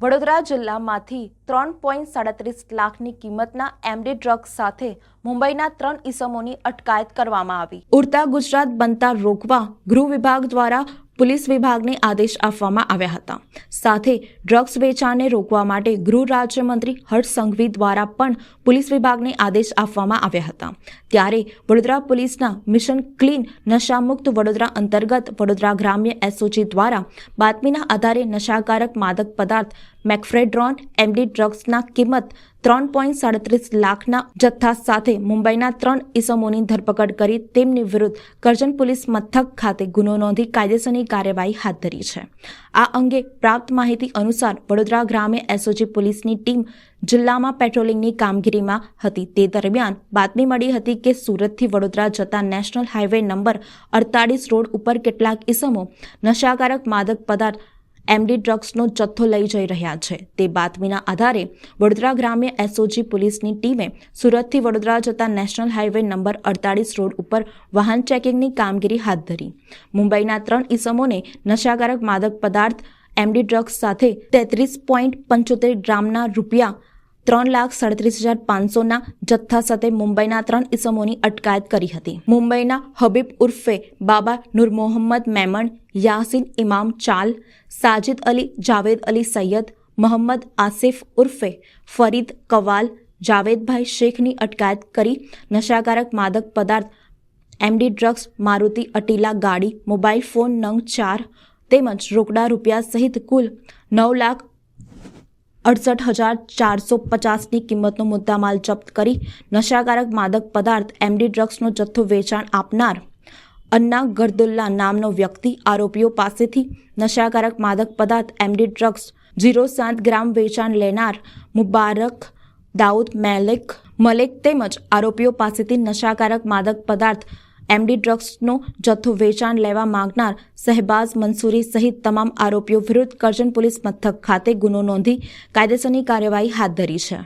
વડોદરા જિલ્લામાંથી 3.37 લાખની કિંમતના એમડી ડ્રગ્સ સાથે મુંબઈના 3 ઈસમોની અટકાયત કરવામાં આવી। ઉડતા ગુજરાત બનતા રોકવા ગૃહ વિભાગ દ્વારા પોલીસ વિભાગને આદેશ આપવામાં આવ્યા હતા। સાથે ડ્રગ્સ વેચાણને રોકવા માટે ગૃહ રાજ્યમંત્રી હર્ષ સંઘવી દ્વારા પણ પોલીસ વિભાગને આદેશ આપવામાં આવ્યા હતા। ત્યારે વડોદરા પોલીસના મિશન ક્લીન નશામુક્ત વડોદરા અંતર્ગત વડોદરા ગ્રામ્ય એસઓજી દ્વારા બાતમીના આધારે નશાકારક માદક પદાર્થ મેક્ફ્રેડ્રોન એમડી ડ્રગ્સના કિંમત 3.37 લાખના જથ્થા સાથે મુંબઈના 3 ઈસમોની ધરપકડ કરી તેમની વિરુદ્ધ કરજણ પોલીસ મથક ખાતે ગુનો નોંધી કાયદેસરની કાર્યવાહી હાથ ધરી છે। આ અંગે પ્રાપ્ત માહિતી અનુસાર વડોદરા ગ્રામ્ય એસઓજી પોલીસની ટીમ જિલ્લામાં પેટ્રોલિંગની કામગીરીમાં હતી। તે દરમિયાન બાતમી મળી હતી કે સુરતથી વડોદરા જતા નેશનલ હાઈવે નંબર 48 રોડ ઉપર કેટલાક ઈસમો નશાકારક માદક પદાર્થ એમડી ડ્રગ્સનો જથ્થો લઈ જઈ રહ્યા છે। તે બાતમીના આધારે વડોદરા ગ્રામ્ય એસઓજી પોલીસની ટીમે સુરતથી વડોદરા જતા નેશનલ હાઈવે નંબર 48 રોડ ઉપર વાહન ચેકિંગની કામગીરી હાથ ધરી। મુંબઈના 3 ઈસમોને નશાકારક માદક પદાર્થ એમડી ડ્રગ્સ સાથે 33.75 ગ્રામના રૂપિયા 3,37,500ના જથ્થા સાથે મુંબઈના 3 ઈસમોની અટકાયત કરી હતી। મુંબઈના હબીબ ઉર્ફે બાબા નૂર મોહમ્મદ મેમણ, યાસીન ઇમામ ચાલ, સાજિદ અલી જાવેદ અલી સૈયદ, મોહમ્મદ આસિફ ઉર્ફે ફરીદ કવાલ, જાવેદભાઈ શેખની અટકાયત કરી નશાકારક માદક પદાર્થ એમડી ડ્રગ્સ મારુતિ અટીલા ગાડી, મોબાઈલ ફોન નંગ 4 તેમજ રોકડા રૂપિયા સહિત કુલ 9,68,450ની કિંમતનો મુદ્દામાલ જપ્ત કરી નશાકારક માદક પદાર્થ એમડી ડ્રગ્સનો જથ્થો વેચાણ આપનાર અન્ના ગરદુલ્લા નામનો વ્યક્તિ, આરોપીઓ પાસેથી નશાકારક માદક પદાર્થ એમડી ડ્રગ્સ 0.7 ગ્રામ વેચાણ લેનાર મુબારક દાઉદ મલેક તેમજ આરોપીઓ પાસેથી નશાકારક માદક પદાર્થ એમડી ડ્રગ્સનો જથ્થો વેચાણ લેવા માંગનાર શહેબાઝ મંસૂરી સહિત તમામ આરોપીઓ વિરુદ્ધ કરજણ પોલીસ મથક ખાતે ગુનો નોંધી કાયદેસરની કાર્યવાહી હાથ ધરી છે।